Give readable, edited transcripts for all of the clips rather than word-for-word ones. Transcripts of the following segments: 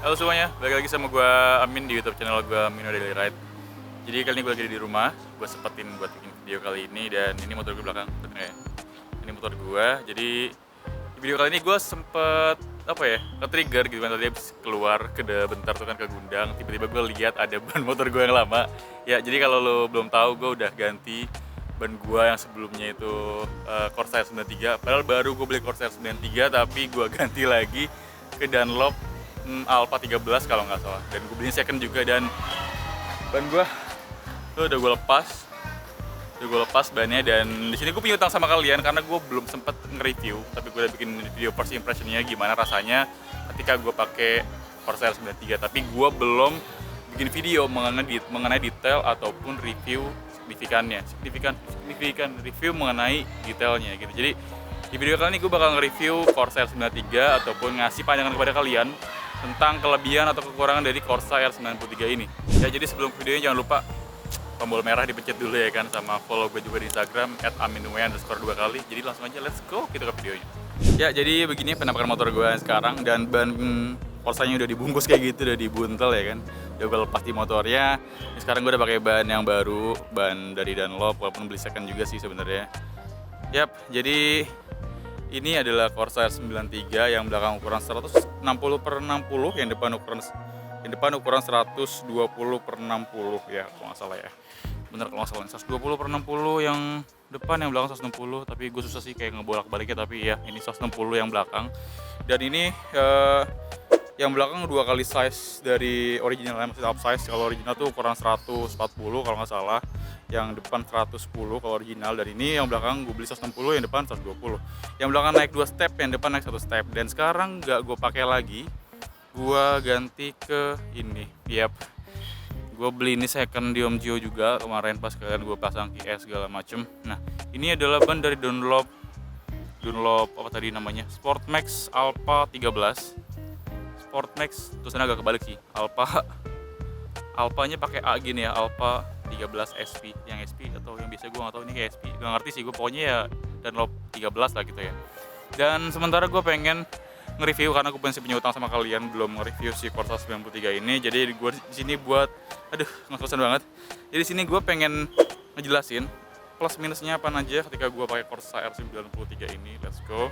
Halo semuanya, balik lagi sama gue Amin di YouTube channel gue Amino Daily Ride. Jadi kali ini gue lagi di rumah, gue sempetin buat bikin video kali ini dan ini motor gue belakang, bener ya? Ini motor gue. Jadi di video kali ini gue sempet ke-trigger gitu kan, tadi habis keluar bentar tuh kan ke Gundang, tiba-tiba gue lihat ada ban motor gue yang lama. Ya jadi kalau lo belum tahu, gue udah ganti ban gue yang sebelumnya itu Corsair 93. Padahal baru gue beli Corsair 93 tapi gue ganti lagi ke Dunlop Alpha 13 kalau nggak salah, dan gue beli second juga. Dan ban gue tuh udah gue lepas bannya. Dan di sini gue punya utang sama kalian karena gue belum sempet nge-review, tapi gue udah bikin video first impressionnya gimana rasanya ketika gue pakai Corsair 93, tapi gue belum bikin video mengenai detail ataupun review signifikan review mengenai detailnya gitu. Jadi di video kali ini gue bakal nge-review Corsair 93 ataupun ngasih pandangan kepada kalian tentang kelebihan atau kekurangan dari Corsair 93 ini. Ya jadi sebelum videonya jangan lupa tombol merah dipencet dulu ya kan, sama follow gue juga di Instagram @aminwe_2 kali. Jadi langsung aja let's go kita ke videonya. Ya jadi begini penampakan motor gue sekarang, dan ban Corsanya udah dibungkus kayak gitu, udah dibuntel ya kan. Udah gue lepas di motornya. Sekarang gue udah pakai ban yang baru, ban dari Dunlop, walaupun beli second juga sih sebenarnya. Yap, jadi ini adalah Corsair 93 yang belakang ukuran 160/60, yang depan ukuran 120/60 ya kalau nggak salah ya. Bener kalau nggak salah 120/60 yang depan, yang belakang 160. Tapi gue susah sih kayak ngebolak-baliknya, tapi ya ini 160 yang belakang. Dan ini yang belakang 2 kali size dari originalnya, maksudnya upsize. Kalau original tuh ukuran 140 kalau nggak salah, yang depan 110 kalau original. Dan ini yang belakang gue beli 160, yang depan 120. Yang belakang naik 2 step, yang depan naik 1 step. Dan sekarang nggak gue pakai lagi, gue ganti ke ini. Yap, gue beli ini second di Om Gio juga kemarin pas kalian gue pasang KS segala macem. Nah ini adalah ban dari Dunlop apa tadi namanya, Sportmax Alpha 13. Sportmax tulisannya agak kebalik sih, Alphanya pakai A gini ya, Alpha 13 SP. Yang SP atau yang biasa gue nggak tahu, ini kayak SP, gak ngerti sih gue, pokoknya ya Dunlop 13 lah gitu ya. Dan sementara gue pengen nge-review karena gue masih punya utang sama kalian, belum nge-review si Corsair 93 ini. Jadi gue di sini buat ngos-ngosan banget. Jadi di sini gue pengen ngejelasin plus minusnya apa aja ketika gue pakai Corsair 93 ini. Let's go.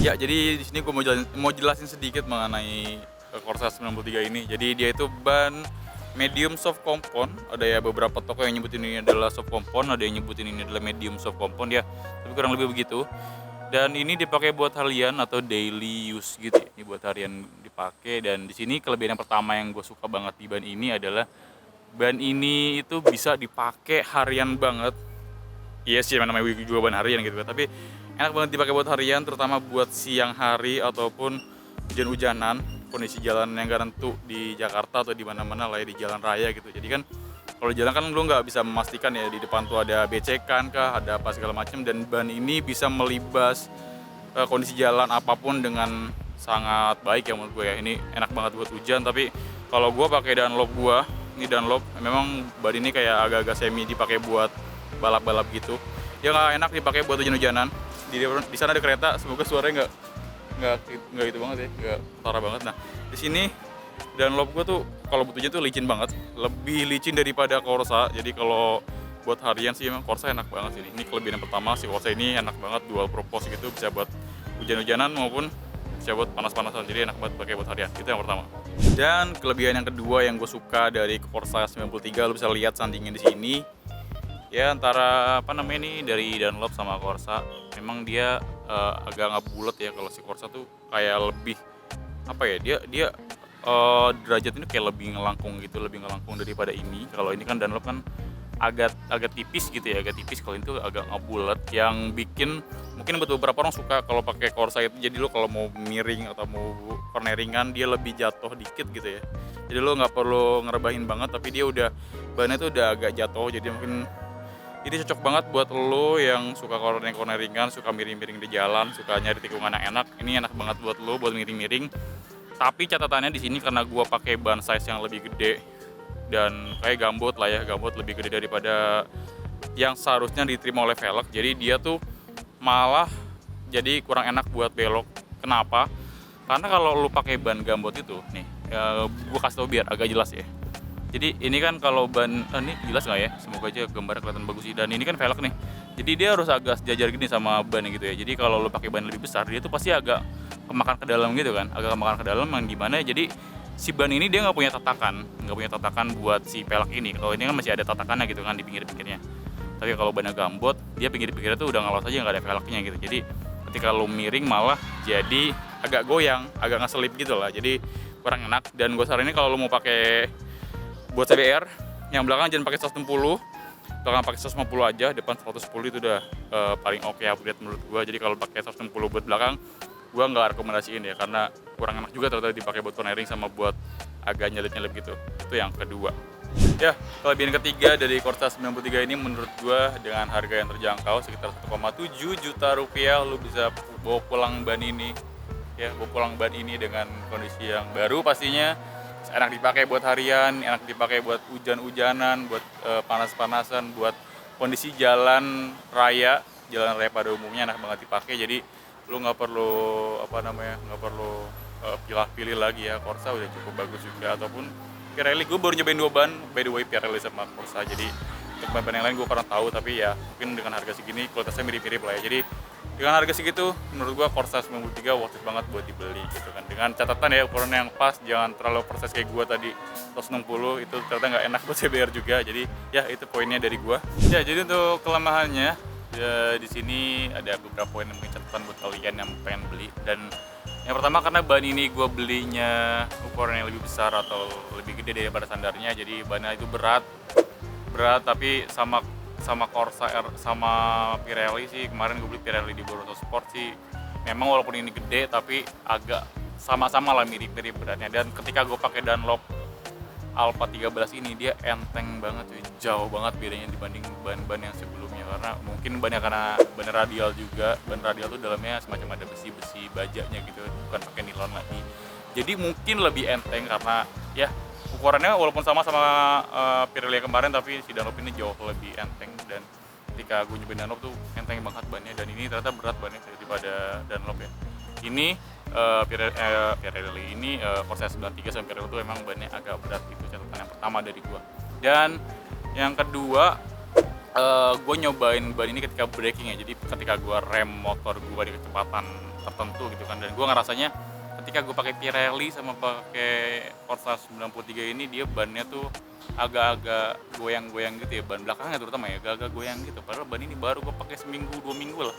Ya, jadi di sini gue mau jelasin sedikit mengenai Corsair 93 ini. Jadi dia itu ban medium soft compound. Ada ya beberapa toko yang nyebutin ini adalah soft compound, ada yang nyebutin ini adalah medium soft compound ya. Tapi kurang lebih begitu. Dan ini dipakai buat harian atau daily use gitu ya. Ini buat harian dipakai. Dan di sini kelebihan yang pertama yang gue suka banget di ban ini adalah ban ini itu bisa dipakai harian banget. Iya sih, namanya juga ban harian gitu kan. Tapi enak banget dipakai buat harian, terutama buat siang hari ataupun hujan-hujanan, kondisi jalan yang gak nentu di Jakarta atau di mana-mana lah ya, di jalan raya gitu. Jadi kan kalau jalan kan lu nggak bisa memastikan ya di depan tuh ada becekan kah, ada apa segala macam. Dan ban ini bisa melibas kondisi jalan apapun dengan sangat baik ya menurut gue ya. Ini enak banget buat hujan. Tapi kalau gue pakai Dunlop, ini Dunlop memang ban ini kayak agak-agak semi dipakai buat balap-balap gitu. Dia nggak enak dipakai buat hujan-hujanan. Di sana ada kereta, semoga suaranya nggak itu banget ya, nggak parah banget. Nah di sini Dunlop gue tuh kalau butuhnya tuh licin banget, lebih licin daripada Corsa. Jadi kalau buat harian sih emang Corsa enak banget sih. Ini kelebihan yang pertama, si Corsa ini enak banget, dual purpose gitu, bisa buat hujan-hujanan maupun bisa buat panas-panasan. Jadi enak banget pakai buat harian, itu yang pertama. Dan kelebihan yang kedua yang gue suka dari Corsa 93, lo bisa lihat sandingnya di sini. Ya antara nih dari Dunlop sama Corsa, memang dia agak nggak bulat ya. Kalau si Corsa tuh kayak lebih dia derajat ini kayak lebih ngelangkung daripada ini. Kalau ini kan Dunlop kan agak tipis gitu ya, agak tipis. Kalau itu agak ngebulat, yang bikin mungkin buat beberapa orang suka kalau pakai Corsa itu. Jadi lo kalau mau miring atau mau corneringan dia lebih jatuh dikit gitu ya. Jadi lo nggak perlu ngerebahin banget, tapi dia bannya tuh udah agak jatuh. Jadi mungkin ini cocok banget buat lo yang suka corneringan, suka miring-miring di jalan, suka nyari tikungan yang enak. Ini enak banget buat lo buat miring-miring. Tapi catatannya di sini karena gua pakai ban size yang lebih gede dan kayak gambut lah ya, gambut lebih gede daripada yang seharusnya diterima oleh velg. Jadi dia tuh malah jadi kurang enak buat belok. Kenapa? Karena kalau lu pakai ban gambut itu nih, ya gue kasih tau biar agak jelas ya. Jadi ini kan kalau ban, ini jelas nggak ya? Semoga aja gambarnya kelihatan bagus sih. Dan ini kan velg nih. Jadi dia harus agak sejajar gini sama ban gitu ya. Jadi kalau lo pakai ban lebih besar, dia tuh pasti agak kemakan ke dalam gitu kan. Agak kemakan ke dalam yang gimana ya. Jadi si ban ini dia nggak punya tatakan buat si velg ini. Kalau ini kan masih ada tatakannya gitu kan di pinggir-pinggirnya. Tapi kalau bannya gambot, dia pinggir-pinggirnya tuh udah ngalos aja, nggak ada velgnya gitu. Jadi ketika lo miring malah jadi agak goyang, agak ngeselip gitu lah. Jadi kurang enak. Dan gue saranin kalau lo mau pakai buat CBR yang belakang jangan pakai 160, belakang pakai 150 aja, depan 110 itu udah paling oke upgrade menurut gua. Jadi kalau pakai 160 buat belakang gua nggak rekomendasiin ya, karena kurang enak juga ternyata dipakai buat cornering sama buat agak nyelip-nyelip gitu. Itu yang kedua. Ya, kelebihan ketiga dari Corsa 93 ini menurut gua dengan harga yang terjangkau sekitar 1,7 juta rupiah lu bisa bawa pulang ban ini. Ya, bawa pulang ban ini dengan kondisi yang baru pastinya. Enak dipakai buat harian, enak dipakai buat hujan-hujanan, buat panas-panasan, buat kondisi jalan raya pada umumnya enak banget dipakai. Jadi lu nggak perlu nggak perlu pilih-pilih lagi ya. Corsa udah cukup bagus juga. Ataupun Pirelli, gue baru nyobain 2 ban, by the way, Pirelli sama Corsa. Jadi untuk ban-ban yang lain gue kurang tahu, tapi ya mungkin dengan harga segini kualitasnya mirip-mirip lah ya. Jadi dengan harga segitu menurut gua Corsa 93 worth it banget buat dibeli gitu kan. Dengan catatan ya ukurannya yang pas, jangan terlalu persis kayak gua tadi 160, itu ternyata nggak enak buat CBR juga. Jadi ya itu poinnya dari gua. Ya jadi untuk kelemahannya ya di sini ada beberapa poin yang mungkin catatan buat kalian yang pengen beli. Dan yang pertama karena ban ini gua belinya ukuran yang lebih besar atau lebih gede daripada standarnya, jadi bannya itu berat tapi sama Corsa sama Pirelli sih, kemarin gue beli Pirelli di Boruto Sport sih, memang walaupun ini gede tapi agak sama-sama lah mirip-mirip beratnya. Dan ketika gue pakai Dunlop Alpha 13 ini dia enteng banget cuy, jauh banget bedanya dibanding ban-ban yang sebelumnya, karena mungkin karena ban radial juga. Ban radial tuh dalamnya semacam ada besi-besi bajanya gitu, bukan pakai nilon lagi, jadi mungkin lebih enteng karena ya ukurannya walaupun sama Pirelli yang kemarin, tapi si Dunlop ini jauh lebih enteng. Dan ketika gue nyobain Dunlop tuh enteng banget bannya, dan ini ternyata berat bannya daripada Dunlop ya. Ini Pirelli ini Corsa 93 sama Pirelli tuh emang bannya agak berat, itu catatan yang pertama dari gue. Dan yang kedua, gue nyobain ban ini ketika braking ya. Jadi ketika gue rem motor gue di kecepatan tertentu gitu kan, dan gue ngerasanya ketika gue pakai Pirelli sama pakai Corsa 93 ini, dia bannya tuh agak-agak goyang-goyang gitu ya, ban belakangnya terutama ya agak-agak goyang gitu. Padahal ban ini baru gue pakai seminggu 2 minggu lah.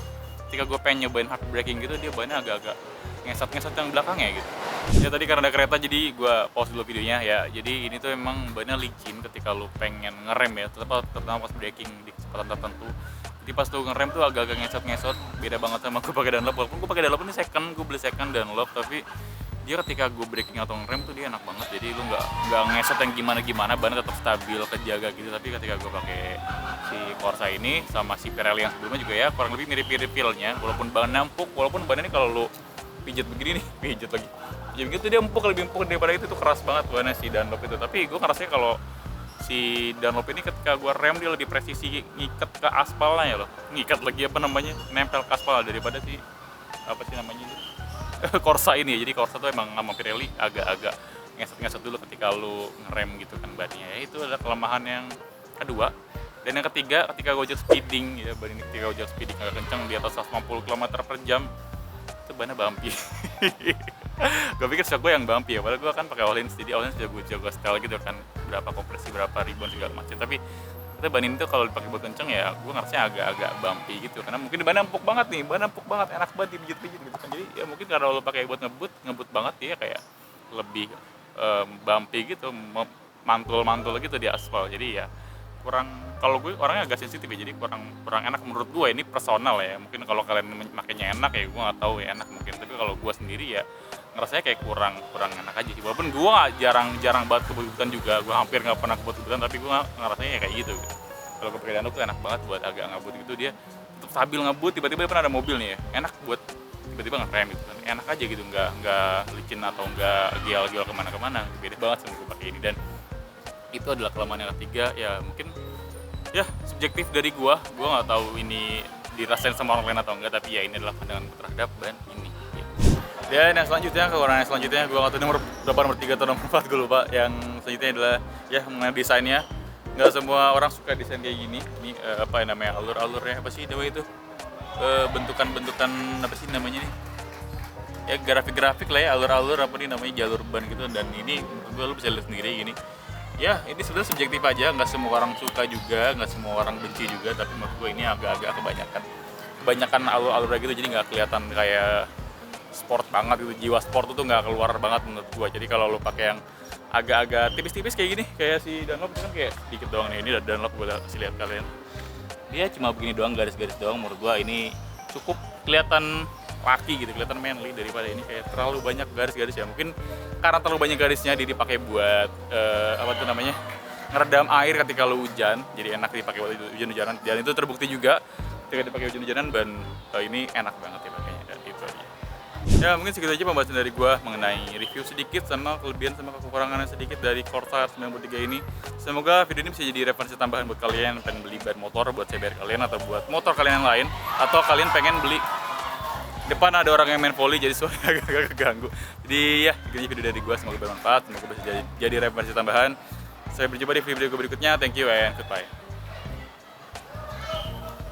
Ketika gue pengen nyobain hard braking gitu, dia bannya agak-agak ngesot-ngesot yang belakangnya gitu. Ya tadi karena ada kereta jadi gue pause dulu videonya ya. Jadi ini tuh emang bannya licin ketika lu pengen ngerem ya, terutama pas braking di kecepatan tertentu. Jadi pas tuh ngerem tuh agak-agak ngesot-ngesot, beda banget sama gue pakai Dunlop. Walaupun gue pakai Dunlop ini gue beli second Dunlop, tapi dia ketika gue braking atau ngerem tuh dia enak banget. Jadi lu nggak ngesot yang gimana-gimana, bannya tetap stabil, kejaga gitu. Tapi ketika gue pakai si Corsa ini sama si Pirelli yang sebelumnya juga ya kurang lebih mirip-mirip feel-nya. Walaupun bannya empuk, walaupun bannya ini kalau lu pijat begini nih, pijat lagi. Ya begitu dia lebih empuk daripada itu tuh keras banget bannya si Dunlop itu. Tapi gue ngerasanya kalau si Dunlop ini ketika gue rem dia lebih presisi ngikat ke aspalnya ya loh, ngikat lagi nempel ke aspal daripada si Corsa ini ya. Jadi Corsa tuh emang sama Pirelli agak-agak ngesot dulu ketika lu ngerem gitu kan bannya ya. Itu adalah kelemahan yang kedua. Dan yang ketiga, ketika gue speeding ya, ketika gue speeding agak kencang di atas 150 km per jam, itu bannya bumpy. Gue pikir gue yang bumpy ya, padahal gue kan pakai Öhlins, jadi Öhlins juga gue jaga style gitu kan, berapa kompresi, berapa ribbon segala macam. Tapi kita ban ini tuh kalau dipakai buat kenceng ya, gue ngerasanya agak-agak bumpy gitu, karena mungkin bannya empuk banget, enak banget dipijit-pijit gitu kan. Jadi ya mungkin kalau lo pakai buat ngebut banget ya kayak lebih bumpy gitu, mantul gitu di aspal. Jadi ya kurang, kalau gue orangnya agak sensitif ya, jadi kurang enak menurut gue. Ini personal ya, mungkin kalau kalian makainya enak ya gue nggak tahu ya enak mungkin, tapi kalau gue sendiri ya ngerasanya kayak kurang enak aja sih. Walaupun gue jarang banget kebut-kebutan juga, gue hampir nggak pernah kebut-kebutan, tapi gue ngerasanya ya kayak gitu. Kalau gue pakai Dunlop tuh enak banget buat agak ngebut gitu, dia tetap stabil ngebut. Tiba-tiba pernah ada mobil nih ya, enak buat tiba-tiba ngerem gitu kan, enak aja gitu, nggak licin atau nggak gial kemana-kemana. Beda banget sama gue pakai ini. Dan itu adalah kelemahan yang ketiga ya, mungkin ya subjektif dari gua nggak tahu ini dirasain sama orang lain atau enggak, tapi ya ini adalah pandangan gue terhadap ban ini ya. Dan yang selanjutnya, kekurangan yang selanjutnya gue nggak tahu nomor berapa, nomor 3 atau nomor 4 gue lupa. Yang selanjutnya adalah ya mengenai desainnya. Nggak semua orang suka desain kayak gini. Ini apa yang namanya, alur-alurnya apa sih namanya itu? Bentukan-bentukan apa sih namanya nih? Ya grafik-grafik lah ya, alur-alur apa nih namanya, jalur ban gitu. Dan ini menurut gue lu bisa lihat sendiri gini. Ya ini sebenarnya subjektif aja, nggak semua orang suka juga, nggak semua orang benci juga. Tapi menurut gue ini agak-agak kebanyakan alur-alurnya gitu, jadi nggak kelihatan kayak sport banget gitu. Jiwa sport itu nggak keluar banget menurut gua. Jadi kalau lo pakai yang agak-agak tipis-tipis kayak gini, kayak si Dunlop itu kan kayak sedikit doang nih. Ini Dunlop, gue kasih lihat kalian, dia cuma begini doang, garis-garis doang. Menurut gua ini cukup kelihatan laki gitu, kelihatan manly, daripada ini kayak terlalu banyak garis-garis ya. Mungkin karena terlalu banyak garisnya dia dipakai buat apa tuh namanya, ngeredam air ketika lo hujan, jadi enak dipakai buat hujan-hujanan. Dan itu terbukti juga ketika dipakai hujan-hujanan, ban ini enak banget ya pakainya. Dan itu aja. Ya mungkin segitu aja pembahasan dari gua mengenai review sedikit sama kelebihan sama kekurangannya sedikit dari Corsair 93 ini. Semoga video ini bisa jadi referensi tambahan buat kalian yang pengen beli ban motor buat CBR kalian, atau buat motor kalian yang lain, atau kalian pengen beli depan ada orang yang main volley jadi suara agak keganggu. Jadi ya segini video dari gua, semoga bermanfaat, semoga bisa jadi referensi tambahan. Saya berjumpa di video berikutnya. Thank you and goodbye.